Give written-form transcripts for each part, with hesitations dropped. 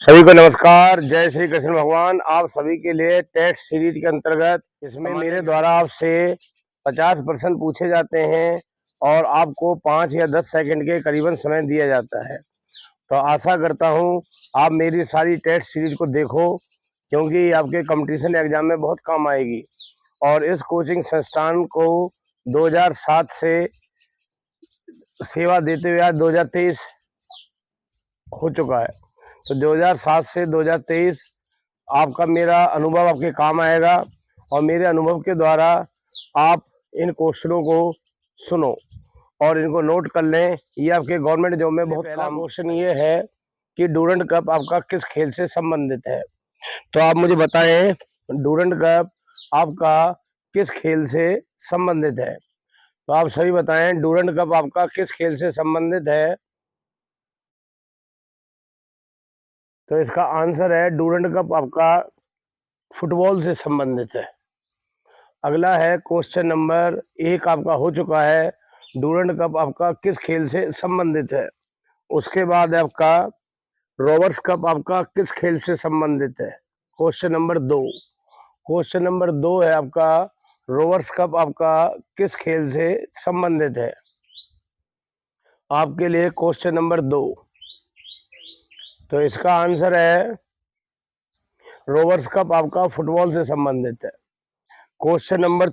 सभी को नमस्कार। जय श्री कृष्ण भगवान। आप सभी के लिए टेस्ट सीरीज के अंतर्गत इसमें मेरे द्वारा आपसे 50% पूछे जाते हैं और आपको 5 या 10 सेकंड के करीबन समय दिया जाता है। तो आशा करता हूं आप मेरी सारी टेस्ट सीरीज को देखो, क्योंकि आपके कंपटीशन एग्जाम में बहुत काम आएगी। और इस कोचिंग संस्थान को 2007 से सेवा देते हुए आज 2023 हो चुका है। तो 2007 से 2023 आपका मेरा अनुभव आपके काम आएगा और मेरे अनुभव के द्वारा आप इन क्वेश्चनों को सुनो और इनको नोट कर लें। ये आपके गवर्नमेंट जॉब में बहुत काम। क्वेश्चन ये है कि डूरंड कप आपका किस खेल से संबंधित है। तो आप मुझे बताएं डूरंड कप आपका किस खेल से संबंधित है। तो आप सभी बताएं डूरंड कप आपका किस खेल से संबंधित है। तो इसका आंसर है डूरंड कप आपका फुटबॉल से संबंधित है। अगला है क्वेश्चन नंबर 1 आपका हो चुका है, डूरंड कप आपका किस खेल से संबंधित है। उसके बाद आपका रोवर्स कप आपका किस खेल से संबंधित है। क्वेश्चन नंबर 2 है आपका रोवर्स कप आपका किस खेल से संबंधित है। आपके लिए क्वेश्चन नंबर 2, तो इसका आंसर है रोवर्स कप आपका फुटबॉल से संबंधित है। क्वेश्चन नंबर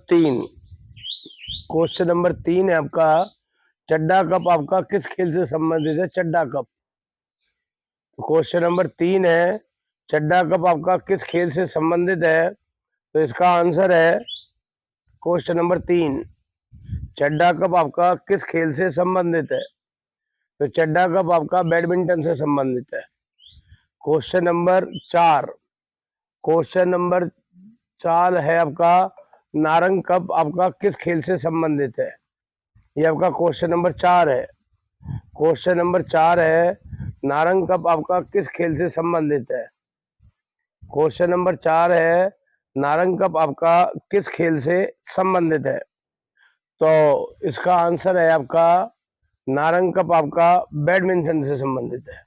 3 है आपका चड्डा कप आपका किस खेल से संबंधित है। चड्डा कप। क्वेश्चन नंबर 3 है चड्डा कप आपका किस खेल से संबंधित है। तो इसका आंसर है क्वेश्चन नंबर 3, चड्डा कप आपका किस खेल से संबंधित है। तो चड्डा कप आपका बैडमिंटन से संबंधित है। क्वेश्चन नंबर 4 है आपका नारंग कप आपका किस खेल से संबंधित है। ये आपका क्वेश्चन नंबर 4 है। क्वेश्चन नंबर 4 है नारंग कप आपका किस खेल से संबंधित है। क्वेश्चन नंबर 4 है नारंग कप आपका किस खेल से संबंधित है। तो इसका आंसर है आपका नारंग कप आपका बैडमिंटन से संबंधित है।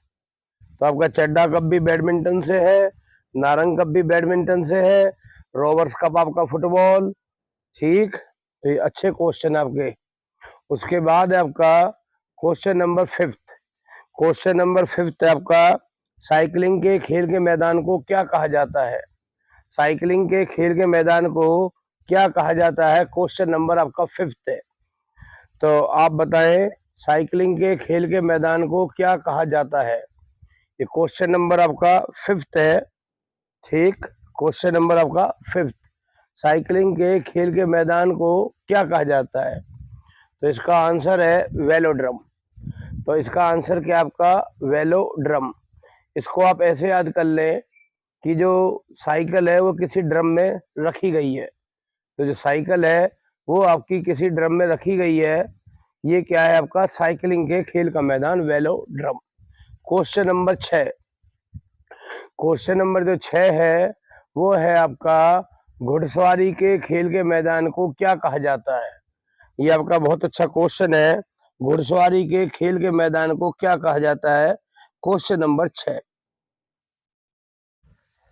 तो आपका चड्डा कप भी बैडमिंटन से है, नारंग कप भी बैडमिंटन से है, रोवर्स कप आपका फुटबॉल। ठीक, तो ये अच्छे क्वेश्चन आपके। उसके बाद है आपका क्वेश्चन नंबर 5 है आपका साइकिलिंग के खेल के मैदान को क्या कहा जाता है। साइकिलिंग के खेल के मैदान को क्या कहा जाता है। क्वेश्चन नंबर आपका 5 है। तो आप बताएं साइकिलिंग के खेल के मैदान को क्या कहा जाता है। ये क्वेश्चन नंबर आपका 5 है। ठीक, क्वेश्चन नंबर आपका 5, साइकिलिंग के खेल के मैदान को क्या कहा जाता है। तो इसका आंसर है वेलोड्रम। तो इसका आंसर क्या आपका वेलोड्रम। इसको आप ऐसे याद कर लें कि जो साइकिल है वो किसी ड्रम में रखी गई है। तो जो साइकिल है वो आपकी किसी ड्रम में रखी गई है। ये क्या है आपका साइकिलिंग के खेल का मैदान वेलोड्रम। क्वेश्चन नंबर 6 जो 6 है वो है आपका घुड़सवारी के खेल के मैदान को क्या कहा जाता है। ये आपका बहुत अच्छा क्वेश्चन है। घुड़सवारी के खेल के मैदान को क्या कहा जाता है। Question number 6।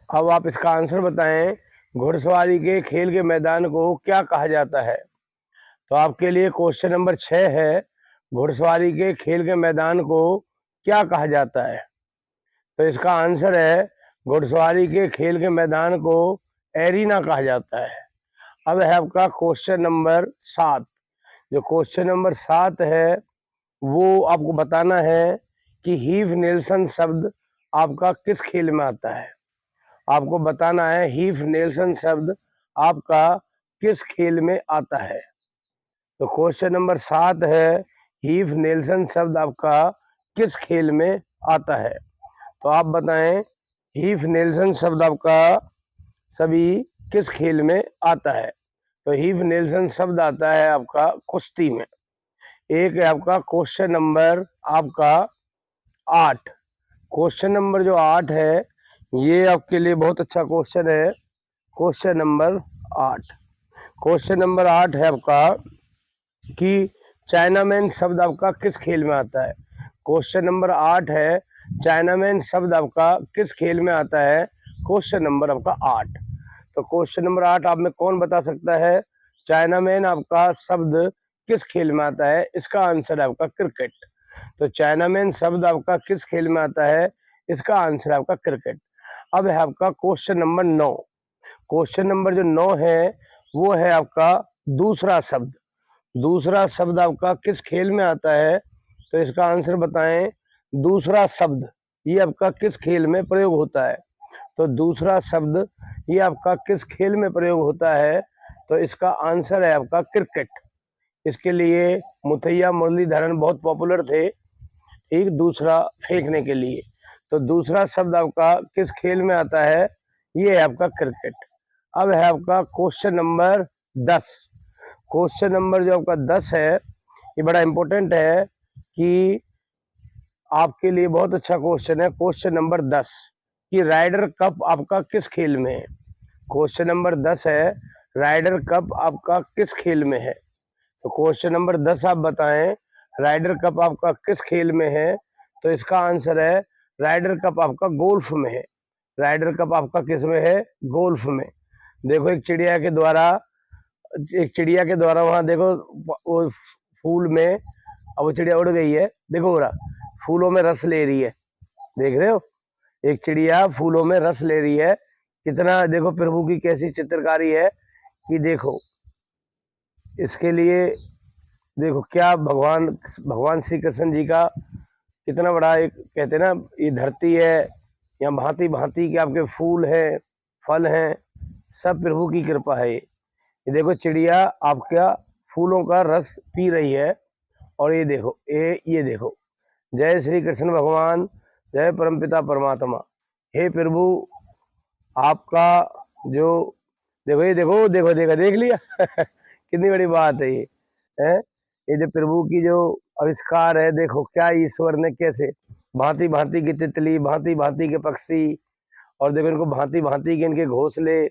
अब आप इसका आंसर बताएं घुड़सवारी के खेल के मैदान को क्या कहा जाता है। तो आपके लिए क्वेश्चन नंबर 6 है घुड़सवारी के खेल के मैदान को क्या कहा जाता है। तो इसका आंसर है घुड़सवारी के खेल के मैदान को एरिना कहा जाता है। अब है आपका क्वेश्चन नंबर 7। जो क्वेश्चन नंबर 7 है वो आपको बताना है कि हीव नेल्सन शब्द आपका किस खेल में आता है। आपको बताना है हीव नेल्सन शब्द आपका किस खेल में आता है। तो क्वेश्चन नंबर 7 है हीव नेल्सन शब्द आपका किस खेल में आता है। तो आप बताएं हीव नेल्सन शब्द आपका सभी किस खेल में आता है। तो हीव नेल्सन शब्द आता है आपका कुश्ती में। एक है आपका क्वेश्चन नंबर आपका 8। क्वेश्चन नंबर जो 8 है ये आपके लिए बहुत अच्छा क्वेश्चन है। क्वेश्चन नंबर 8 है आपका कि चाइनामैन शब्द आपका किस खेल में आता है। क्वेश्चन नंबर 8 है चाइनामैन शब्द आपका किस खेल में आता है? क्वेश्चन नंबर आपका 8। तो क्वेश्चन नंबर 8 आप में कौन बता सकता है चाइनामैन आपका शब्द किस खेल में आता है? इसका आंसर है आपका क्रिकेट। तो चाइनामैन शब्द आपका किस खेल में आता है? इसका आंसर है आपका क्रिकेट। अब है आपका क्वेश्चन नंबर 9। क्वेश्चन नंबर जो 9 है वो है आपका दूसरा शब्द। दूसरा शब्द आपका किस खेल में आता है? तो इसका आंसर बताएं। दूसरा शब्द ये आपका किस खेल में प्रयोग होता है? तो दूसरा शब्द ये आपका किस खेल में प्रयोग होता है? तो इसका आंसर है आपका क्रिकेट। इसके लिए मुथैया मुरलीधरन बहुत पॉपुलर थे, एक दूसरा फेंकने के लिए। तो दूसरा शब्द आपका किस खेल में आता है? ये है आपका क्रिकेट। अब है आपका क्वेश्चन नंबर 10। क्वेश्चन नंबर जो आपका 10 है ये बड़ा इंपॉर्टेंट है कि आपके लिए बहुत अच्छा क्वेश्चन है। क्वेश्चन नंबर 10 कि राइडर कप आपका किस खेल में है? क्वेश्चन नंबर 10 है राइडर कप आपका किस खेल में है? तो क्वेश्चन नंबर 10 आप बताएं राइडर कप आपका किस खेल में है? तो इसका आंसर है राइडर कप आपका गोल्फ में है। राइडर कप आपका किस में है? गोल्फ में। देखो एक चिड़िया के द्वारा वहां देखो वो फूल में, अब वो चिड़िया उड़ गई है, देखो हो रहा फूलों में रस ले रही है, देख रहे हो? एक चिड़िया फूलों में रस ले रही है। कितना देखो प्रभु की कैसी चित्रकारी है कि देखो इसके लिए देखो क्या भगवान श्री कृष्ण जी का कितना बड़ा एक कहते हैं ना ये धरती है, यहाँ भांति भांति के आपके फूल हैं, फल हैं, सब प्रभु की कृपा है। ये देखो चिड़िया आपका फूलों का रस पी रही है और ये देखो ये देखो। जय श्री कृष्ण भगवान, जय परमपिता परमात्मा। हे प्रभु आपका जो देखो ये देखो देखो देखो देख लिया कितनी बड़ी बात है ये है। ये जो प्रभु की जो आविष्कार है, देखो क्या ईश्वर ने कैसे भांति भांति की तितली, भांति भांति के पक्षी, और देखो इनको भांति भांति के इनके घोंसले,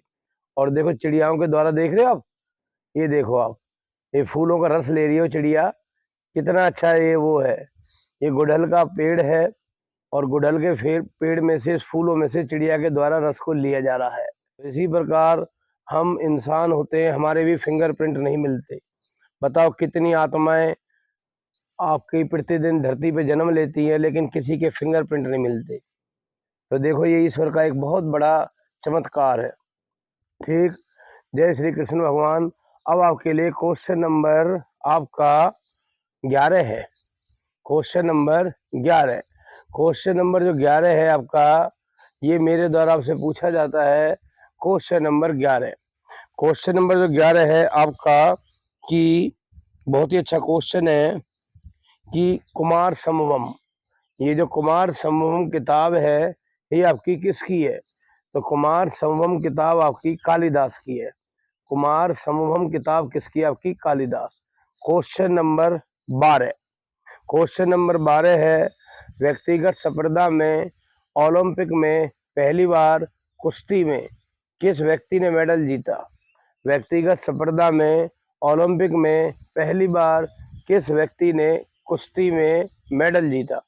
और देखो चिड़ियाओं के द्वारा देख रहे हो आप, ये देखो आप ये फूलों का रस ले रही हो चिड़िया, कितना अच्छा ये वो है। ये गुड़हल का पेड़ है और गुड़हल के पेड़ में से, फूलों में से चिड़िया के द्वारा रस को लिया जा रहा है। इसी प्रकार हम इंसान होते हैं, हमारे भी फिंगरप्रिंट नहीं मिलते। बताओ कितनी आत्माएं आपकी प्रतिदिन धरती पे जन्म लेती हैं लेकिन किसी के फिंगरप्रिंट नहीं मिलते। तो देखो ये ईश्वर का एक बहुत बड़ा चमत्कार है। ठीक, जय श्री कृष्ण भगवान। अब आपके लिए क्वेश्चन नंबर आपका 11 है। Question number 11। क्वेश्चन नंबर जो 11 है आपका, ये मेरे द्वारा आपसे पूछा जाता है। Question number 11। क्वेश्चन नंबर जो 11 है आपका कि बहुत ही अच्छा क्वेश्चन है कि कुमार संभवम, ये जो कुमार संभवम किताब है ये आपकी किसकी है? तो कुमार संभवम किताब आपकी कालिदास की है। कुमार संभवम किताब किसकी? आपकी Kalidas. Question number 12। Question number 12 है व्यक्तिगत स्पर्धा में ओलंपिक में पहली बार कुश्ती में किस व्यक्ति ने मेडल जीता? व्यक्तिगत स्पर्धा में ओलंपिक में पहली बार किस व्यक्ति ने कुश्ती में मेडल जीता?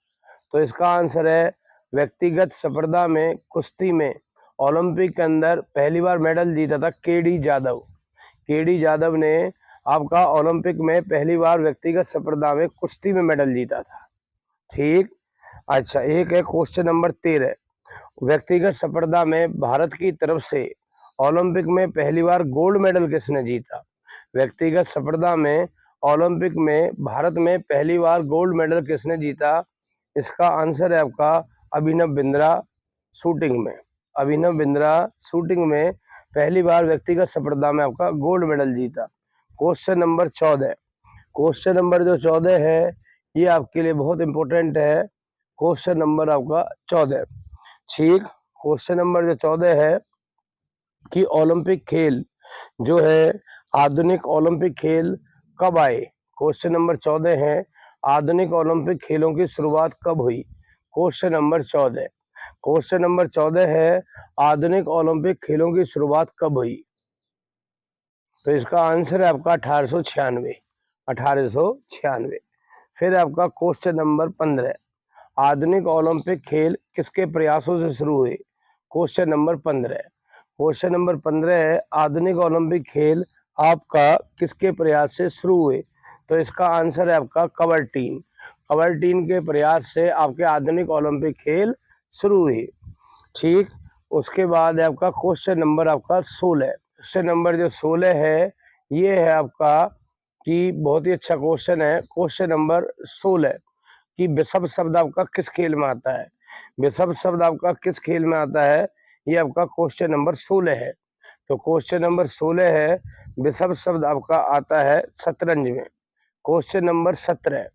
तो इसका आंसर है व्यक्तिगत स्पर्धा में कुश्ती में ओलंपिक के अंदर पहली बार मेडल जीता था केडी जादव। केडी जादव ने आपका ओलंपिक में पहली बार व्यक्तिगत स्पर्धा में कुश्ती में मेडल जीता था। ठीक, अच्छा एक है क्वेश्चन नंबर 13। व्यक्तिगत स्पर्धा में भारत की तरफ से ओलंपिक में पहली बार गोल्ड मेडल किसने जीता? व्यक्तिगत स्पर्धा में ओलंपिक में भारत में पहली बार गोल्ड मेडल किसने जीता? इसका आंसर है आपका अभिनव बिंद्रा शूटिंग में। अभिनव बिंद्रा शूटिंग में पहली बार व्यक्तिगत स्पर्धा में आपका गोल्ड मेडल जीता। Question number 14। क्वेश्चन नंबर जो 14 है ये आपके लिए बहुत इंपॉर्टेंट है। क्वेश्चन नंबर आपका 14। ठीक, क्वेश्चन नंबर जो 14 है कि ओलंपिक खेल जो है, आधुनिक ओलंपिक खेल कब आए? क्वेश्चन नंबर 14 है आधुनिक ओलंपिक खेलों की शुरुआत कब हुई? Question number 14। क्वेश्चन नंबर 14 है आधुनिक ओलंपिक खेलों की शुरुआत कब हुई? तो इसका आंसर है आपका 1896। 1896। फिर आपका क्वेश्चन नंबर 15। आधुनिक ओलंपिक खेल किसके प्रयासों से शुरू हुए? Question number 15। क्वेश्चन नंबर 15 है आधुनिक ओलंपिक खेल आपका किसके प्रयास से शुरू हुए? तो इसका आंसर है आपका कबड्डी। कबड्डी के प्रयास से आपके आधुनिक ओलंपिक खेल शुरू हुए। ठीक, उसके बाद है आपका क्वेश्चन नंबर आपका 16। क्वेश्चन नंबर जो 16 है ये है आपका कि बहुत ही अच्छा क्वेश्चन है। क्वेश्चन नंबर 16 कि बिशप शब्द आपका किस खेल में आता है? बिशप शब्द आपका किस खेल में आता है? ये आपका क्वेश्चन नंबर 16 है। तो क्वेश्चन नंबर 16 है बिशप शब्द आपका आता है शतरंज में। Question number 17।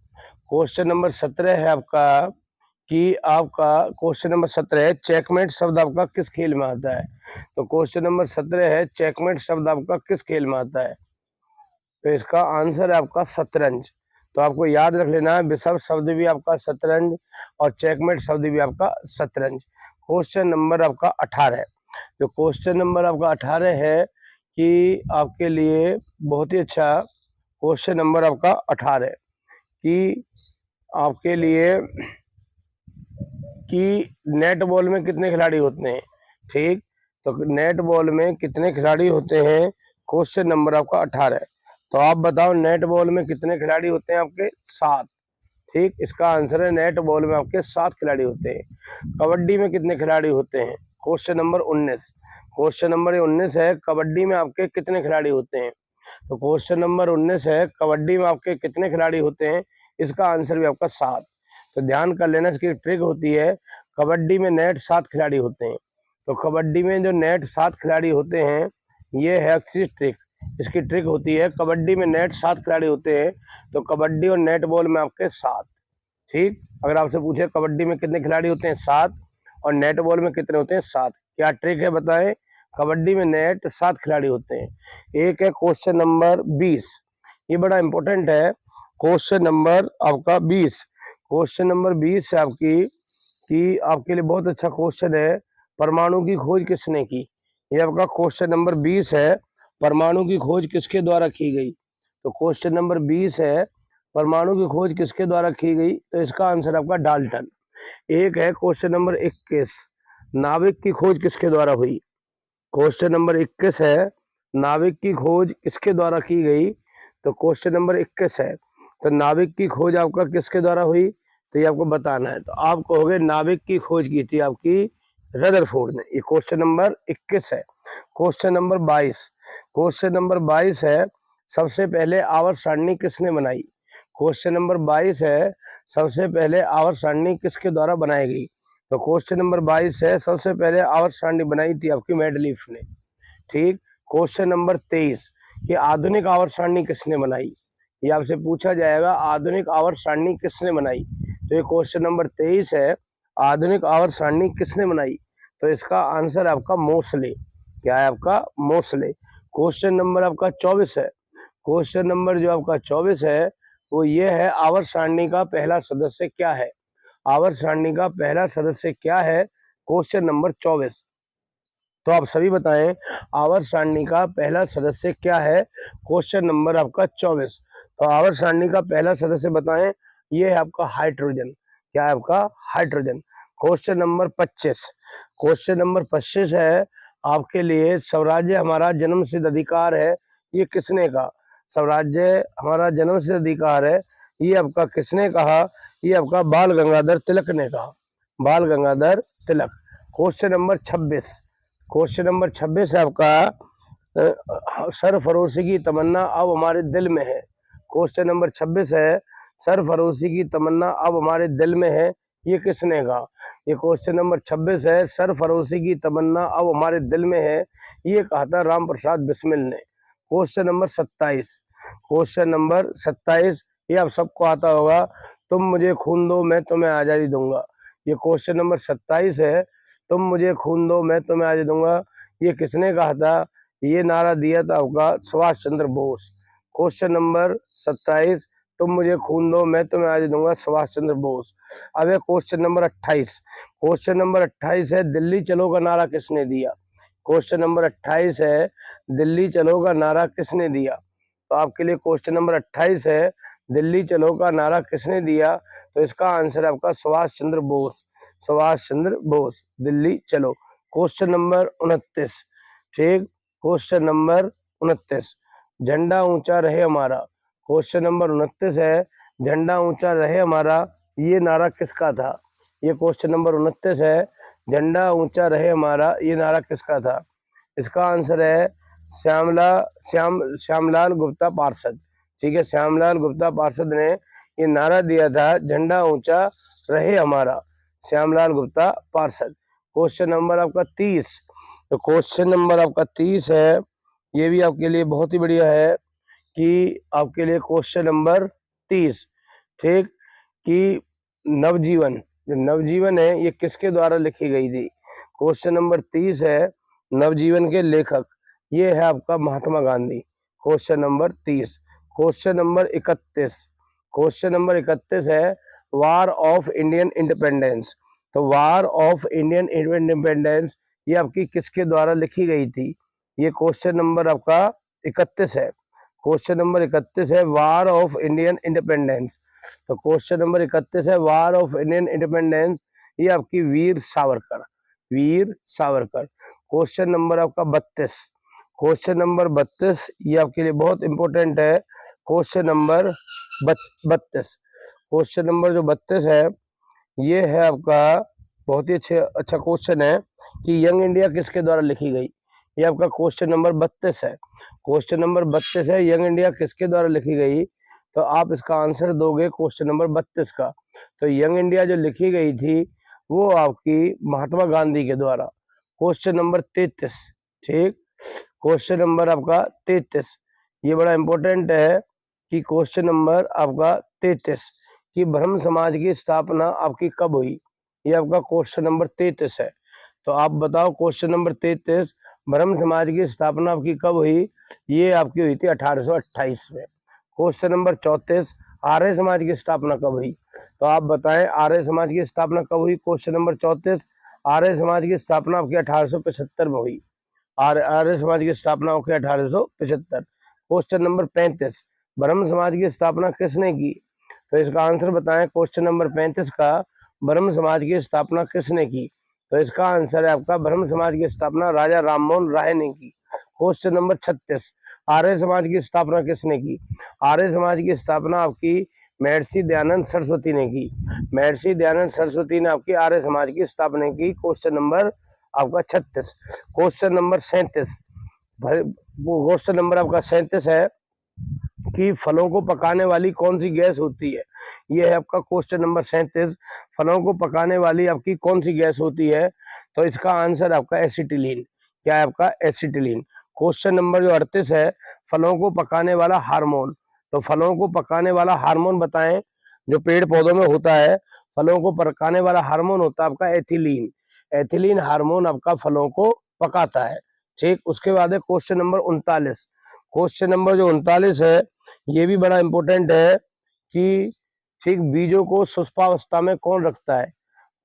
क्वेश्चन नंबर 17 है आपका कि आपका क्वेश्चन नंबर 17 है चेकमेट शब्द आपका किस खेल में आता है? तो क्वेश्चन नंबर 17 है चेकमेट शब्द आपका किस खेल में आता है? तो इसका आंसर है आपका शतरंज। तो आपको याद रख लेना है बिशप शब्द भी आपका शतरंज और चेकमेट शब्द भी आपका शतरंज। क्वेश्चन नंबर आपका 18। तो क्वेश्चन नंबर आपका 18 है कि आपके लिए बहुत ही अच्छा क्वेश्चन नंबर आपका 18 कि आपके लिए कि नेट बॉल में कितने खिलाड़ी होते हैं? ठीक, तो नेट बॉल में कितने खिलाड़ी होते हैं? क्वेश्चन नंबर आपका 18। तो आप बताओ नेट बॉल में कितने खिलाड़ी होते हैं आपके? 7। ठीक, इसका आंसर है नेट बॉल में आपके 7 खिलाड़ी होते हैं। कबड्डी में कितने खिलाड़ी होते हैं? Question number 19। क्वेश्चन नंबर 19 है कबड्डी में आपके कितने खिलाड़ी होते हैं? तो क्वेश्चन नंबर 19 है कबड्डी में आपके कितने खिलाड़ी होते हैं? इसका आंसर भी आपका 7। तो ध्यान कर लेना, इसकी ट्रिक होती है कबड्डी में नेट 7 खिलाड़ी होते हैं। तो कबड्डी में जो नेट 7 खिलाड़ी होते हैं ये है अच्छी ट्रिक। इसकी ट्रिक होती है कबड्डी में नेट 7 खिलाड़ी होते हैं तो कबड्डी और नेट बॉल में आपके 7। ठीक, अगर आपसे पूछे कबड्डी में कितने खिलाड़ी होते हैं? 7 और नेट बॉल में कितने होते हैं? 7। क्या ट्रिक है बताएं? कबड्डी में नेट 7 खिलाड़ी होते हैं। एक है क्वेश्चन नंबर 20, ये बड़ा इंपॉर्टेंट है। क्वेश्चन नंबर आपका 20। क्वेश्चन नंबर 20 है आपकी कि आपके लिए बहुत अच्छा क्वेश्चन है परमाणु की खोज किसने की? ये आपका क्वेश्चन नंबर 20 है परमाणु की खोज किसके द्वारा की गई? तो क्वेश्चन नंबर 20 है परमाणु की खोज किसके द्वारा की गई? तो इसका आंसर आपका डाल्टन। एक है क्वेश्चन नंबर 21 नाविक की खोज किसके द्वारा हुई? क्वेश्चन नंबर 21 है नाविक की खोज किसके द्वारा की गई? तो क्वेश्चन नंबर 21 है तो नाविक की खोज आपका किसके द्वारा हुई? तो ये आपको बताना है। तो आप कहोगे नाविक की खोज की थी आपकी रदरफोर्ड ने। ये क्वेश्चन नंबर 21 है। Question number 22। क्वेश्चन नंबर 22 है सबसे पहले आवर्त सारणी किसने बनाई? क्वेश्चन नंबर 22 है सबसे पहले आवर्त सारणी किसके द्वारा बनाई गई? तो क्वेश्चन नंबर 22 है सबसे पहले आवर्त सारणी बनाई थी आपकी मेंडलीफ ने। ठीक, क्वेश्चन नंबर 23 कि आधुनिक आवर्त सारणी किसने बनाई? ये आपसे पूछा जाएगा आधुनिक आवर्त सारणी किसने बनाई? तो ये क्वेश्चन नंबर 23 है आधुनिक आवर्त सारणी किसने बनाई? तो इसका आंसर आपका मोसले। क्या है आपका? मोसले। क्वेश्चन नंबर आपका 24 है। क्वेश्चन नंबर जो आपका 24 है वो ये है आवर्त सारणी का पहला सदस्य क्या है? आवर्त सारणी का पहला सदस्य क्या है? Question number 24। तो आप सभी बताएं आवर्त सारणी का पहला सदस्य क्या है? क्वेश्चन नंबर आपका 24। तो आवर्त सारणी का पहला सदस्य बताएं, ये है आपका हाइड्रोजन। क्या है आपका? Hydrogen. Question number 25। Question number 25 है आपके लिए स्वराज्य हमारा जन्मसिद्ध अधिकार है, ये किसने कहा? स्वराज्य हमारा जन्मसिद्ध अधिकार है, ये आपका किसने कहा? ये आपका बाल गंगाधर तिलक ने कहा। Bal Gangadhar Tilak. Question number 26। Question number 26 है आपका सरफरोशी की तमन्ना अब हमारे दिल में है। क्वेश्चन नंबर 26 है सरफरोशी की तमन्ना अब हमारे दिल में है, ये किसने कहा? ये क्वेश्चन नंबर 26 है सरफरोशी की तमन्ना अब हमारे दिल में है, ये कहा था राम प्रसाद बिस्मिल ने। Question number 27। क्वेश्चन नंबर 27 ये आप सबको आता होगा, तुम मुझे खून दो मैं तुम्हें आज़ादी दूंगा। ये क्वेश्चन नंबर 27 है तुम मुझे खून दो मैं तुम्हें आज़ादी दूंगा, ये किसने कहा था? ये नारा दिया था आपका सुभाष चंद्र बोस। क्वेश्चन नंबर 27 तुम मुझे खून दो मैं तुम्हें आज़ादी दूंगा, सुभाष चंद्र बोस। अब है क्वेश्चन नंबर 28। क्वेश्चन नंबर 28 है दिल्ली चलो का नारा किसने दिया? क्वेश्चन नंबर 28 है दिल्ली चलो का नारा किसने दिया? तो आपके लिए क्वेश्चन नंबर 28 है दिल्ली चलो का नारा किसने दिया? तो इसका आंसर है आपका सुभाष चंद्र बोस। सुभाष चंद्र बोस, दिल्ली चलो। क्वेश्चन नंबर 29, ठीक, क्वेश्चन नंबर 29, झंडा ऊंचा रहे हमारा। क्वेश्चन नंबर 29 है, झंडा ऊंचा रहे हमारा, ये नारा किसका था? ये क्वेश्चन नंबर 29 है, झंडा ऊंचा रहे हमारा, ये नारा किसका था? इसका आंसर है श्यामलाल गुप्ता पार्षद। ठीक है, श्यामलाल गुप्ता पार्षद ने ये नारा दिया था, झंडा ऊंचा रहे हमारा, श्यामलाल गुप्ता पार्षद। क्वेश्चन नंबर आपका 30, तो क्वेश्चन नंबर आपका 30 है, ये भी आपके लिए बहुत ही बढ़िया है कि आपके लिए क्वेश्चन नंबर 30, ठीक, कि नवजीवन, जो नवजीवन है ये किसके द्वारा लिखी गई थी? क्वेश्चन नंबर 30 है, नवजीवन के लेखक, ये है आपका Mahatma Gandhi. Question number 30। Question number 31, question number 31 है, वार ऑफ इंडियन इंडिपेंडेंस। तो वार ऑफ इंडियन इंडिपेंडेंस ये आपकी किसके द्वारा लिखी गई थी? ये क्वेश्चन नंबर आपका 31 है। क्वेश्चन नंबर 31 है, वार ऑफ इंडियन इंडिपेंडेंस। तो क्वेश्चन नंबर 31 है, वार ऑफ इंडियन इंडिपेंडेंस, ये आपकी वीर सावरकर, वीर सावरकर। क्वेश्चन नंबर आपका 32, क्वेश्चन नंबर 32 ये आपके लिए बहुत इंपॉर्टेंट है। क्वेश्चन नंबर 32, क्वेश्चन नंबर जो 32 है, ये है आपका बहुत ही अच्छा क्वेश्चन है कि यंग इंडिया किसके द्वारा लिखी गई? ये आपका क्वेश्चन नंबर 32 है। क्वेश्चन नंबर 32 है, यंग इंडिया किसके द्वारा लिखी गई? तो आप इसका आंसर दोगे क्वेश्चन नंबर 32 का। तो यंग इंडिया जो लिखी गई थी वो आपकी महात्मा गांधी के द्वारा। क्वेश्चन नंबर 33, ठीक, क्वेश्चन नंबर आपका 33, ये बड़ा इंपॉर्टेंट है कि क्वेश्चन नंबर आपका 33 कि ब्रह्म समाज की स्थापना आपकी कब हुई? ये आपका क्वेश्चन नंबर 33 है। तो आप बताओ क्वेश्चन नंबर 33, ब्रह्म समाज की स्थापना आपकी कब हुई? ये आपकी हुई थी 1828 में। क्वेश्चन नंबर 34, आर्य समाज की स्थापना कब हुई? तो आप बताएं आर्य समाज की स्थापना कब हुई? क्वेश्चन नंबर 34, आर्य समाज की स्थापना आपकी 1875 में हुई। आर्य समाज की स्थापना आपकी 1875। क्वेश्चन नंबर 35, ब्रह्म समाज की स्थापना किसने की? तो इसका आंसर बताएं क्वेश्चन नंबर 35 का, ब्रह्म समाज की स्थापना किसने की? तो इसका आंसर है आपका ब्रह्म समाज की स्थापना राजा राममोहन राय ने की। क्वेश्चन नंबर 36, आर्य समाज की स्थापना किसने की? आर्य समाज की स्थापना आपकी महर्षि दयानंद सरस्वती ने की। महर्षि दयानंद सरस्वती ने आपकी आर्य समाज की स्थापना की। क्वेश्चन नंबर आपका 36। क्वेश्चन नंबर 37, क्वेश्चन नंबर आपका 37 है कि फलों को पकाने वाली कौन सी गैस होती है? ये है आपका क्वेश्चन नंबर 37, फलों को पकाने वाली आपकी कौन सी गैस होती है? तो इसका आंसर आपका एसिटिलीन। क्या है आपका? एसिटिलीन। क्वेश्चन नंबर जो 38 है, फलों को पकाने वाला हार्मोन। तो फलों को पकाने वाला हार्मोन बताएं, जो पेड़ पौधों में होता है, फलों को पकाने वाला हार्मोन होता है आपका एथिलीन। एथिलीन हार्मोन आपका फलों को पकाता है। ठीक, उसके बाद है क्वेश्चन नंबर 39। क्वेश्चन नंबर जो 39 है, ये भी बड़ा इंपॉर्टेंट है कि ठीक, बीजों को शुष्पावस्था में कौन रखता है?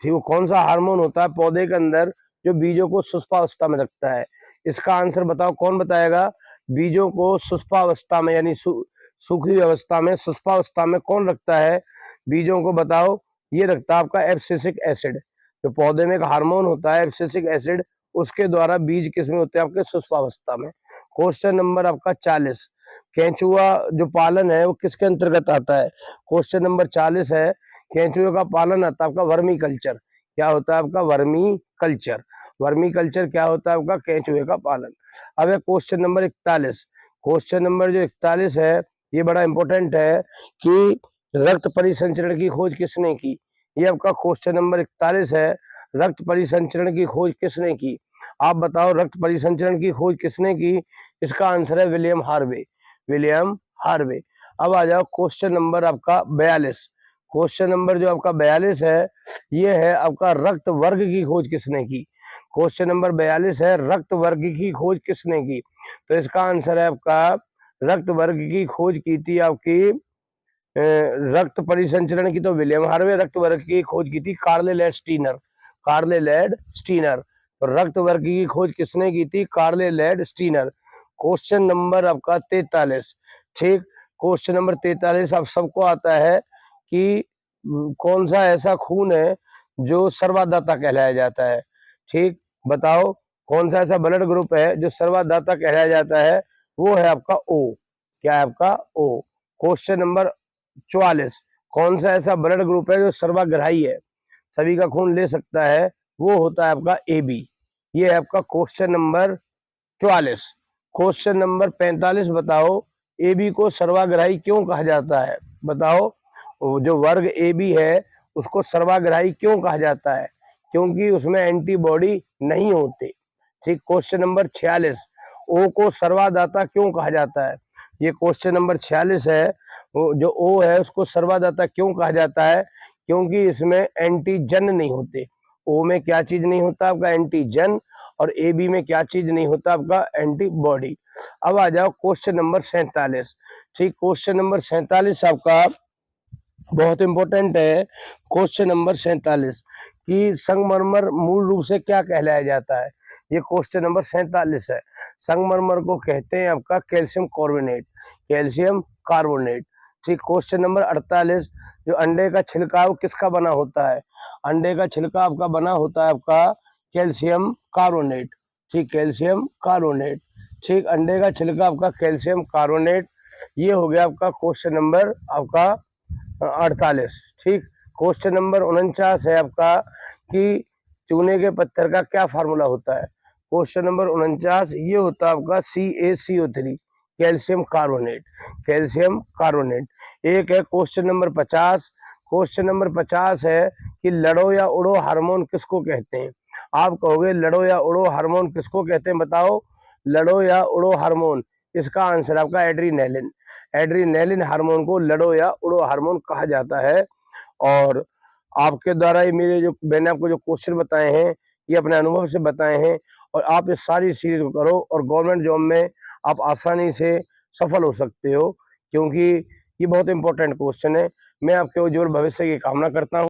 ठीक, वो कौन सा हार्मोन होता है पौधे के अंदर जो बीजों को शुष्पावस्था में रखता है? इसका आंसर बताओ, कौन बताएगा? बीजों को शुष्पावस्था में यानी सूखी अवस्था में, शुष्पावस्था में कौन रखता है बीजों को? बताओ। ये रखता है आपका एब्सिसिक एसिड। जो पौधे में एक हार्मोन होता है एब्सिसिक एसिड, उसके द्वारा बीज किसमें होते हैं? आपके शुष्पावस्था में। क्वेश्चन नंबर आपका 40, केंचुआ जो पालन है वो किसके अंतर्गत आता है? क्वेश्चन नंबर 40 है, केंचुए का पालन आता है आपका वर्मी कल्चर। क्या होता है आपका? Vermi culture. वर्मी कल्चर क्या होता है आपका? केंचुए का पालन। अब है क्वेश्चन नंबर 41। क्वेश्चन नंबर जो 41 है, ये बड़ा इंपॉर्टेंट है कि रक्त परिसंचरण की खोज किसने की? ये आपका क्वेश्चन नंबर 41 है, रक्त परिसंचरण की खोज किसने की? आप बताओ, रक्त परिसंचरण की खोज किसने की? इसका आंसर है विलियम हार्वे। William Harvey. अब आ जाओ क्वेश्चन नंबर आपका 42। क्वेश्चन नंबर जो आपका 42 है, ये है आपका रक्त वर्ग की खोज किसने की? क्वेश्चन नंबर 42 है, रक्त वर्ग की खोज किसने की? तो इसका आंसर है आपका रक्त वर्ग की खोज की थी आपकी रक्त परिसंचरण की तो विलियम हार्वे, रक्त वर्ग की खोज की थी कार्ले लैड स्टीनर। कार्ले लैड स्टीनर। तो रक्त वर्ग की खोज किसने की थी? कार्ले लैड स्टीनर। क्वेश्चन नंबर आपका 43। ठीक, क्वेश्चन नंबर 43 आप सबको आता है कि कौन सा ऐसा खून है जो सर्वादाता कहलाया जाता है। ठीक, बताओ कौन सा ऐसा ब्लड ग्रुप है जो सर्वादाता कहलाया जाता है। वो है आपका ओ। क्या है आपका ओ। क्वेश्चन नंबर 44 कौन सा ऐसा ब्लड ग्रुप है जो सर्वाग्राही है, सभी का खून ले सकता है। वो होता है आपका ए बी। ये है आपका क्वेश्चन नंबर 44। क्वेश्चन नंबर 45 बताओ ए बी को सर्वाग्राही क्यों कहा जाता है। बताओ जो वर्ग ए बी है उसको सर्वाग्राही क्यों कहा जाता है, क्योंकि उसमें एंटीबॉडी नहीं होते। ठीक, क्वेश्चन नंबर 46 ओ को सर्वादाता क्यों कहा जाता है। ये क्वेश्चन नंबर 46 है। जो ओ है उसको सर्वादाता क्यों कहा जाता है, क्योंकि इसमें एंटीजन नहीं होते। ओ में क्या चीज नहीं होता आपका एंटीजन, और ए बी में क्या चीज नहीं होता आपका एंटीबॉडी। अब आ जाओ क्वेश्चन नंबर 47। ठीक, क्वेश्चन नंबर 47 आपका बहुत इंपॉर्टेंट है। क्वेश्चन नंबर 47 कि संगमरमर मूल रूप से क्या कहलाया जाता है। ये क्वेश्चन नंबर 47 है। संगमरमर को कहते हैं आपका कैल्शियम कार्बोनेट। Calcium carbonate. ठीक, क्वेश्चन नंबर 48 जो अंडे का छिलका वो किसका बना होता है। अंडे का छिलका आपका बना होता है आपका कैल्शियम कार्बोनेट। ठीक, कैल्शियम कार्बोनेट। ठीक, अंडे का छिलका आपका कैल्शियम कार्बोनेट। ये हो गया आपका क्वेश्चन नंबर आपका 48। ठीक, क्वेश्चन नंबर 49 है आपका कि चूने के पत्थर का क्या फार्मूला होता है। क्वेश्चन नंबर 49 ये होता है आपका CaCO3 calcium carbonate. Calcium carbonate. एक है क्वेश्चन नंबर 50। क्वेश्चन नंबर 50 है कि लड़ो या उड़ो हार्मोन किसको कहते हैं। आप कहोगे लड़ो या उड़ो हार्मोन किसको कहते हैं, बताओ लड़ो या उड़ो हार्मोन। इसका आंसर आपका एड्रीनेलिन। एड्रीनेलिन हार्मोन को लड़ो या उड़ो हार्मोन कहा जाता है। और आपके द्वारा ये मेरे जो मैंने आपको जो क्वेश्चन बताए हैं ये अपने अनुभव से बताए हैं, और आप इस सारी सीरीज को करो और गवर्नमेंट जॉब में आप आसानी से सफल हो सकते हो, क्योंकि ये बहुत इंपॉर्टेंट क्वेश्चन है। मैं आपके उज्जवल भविष्य की कामना करता हूँ।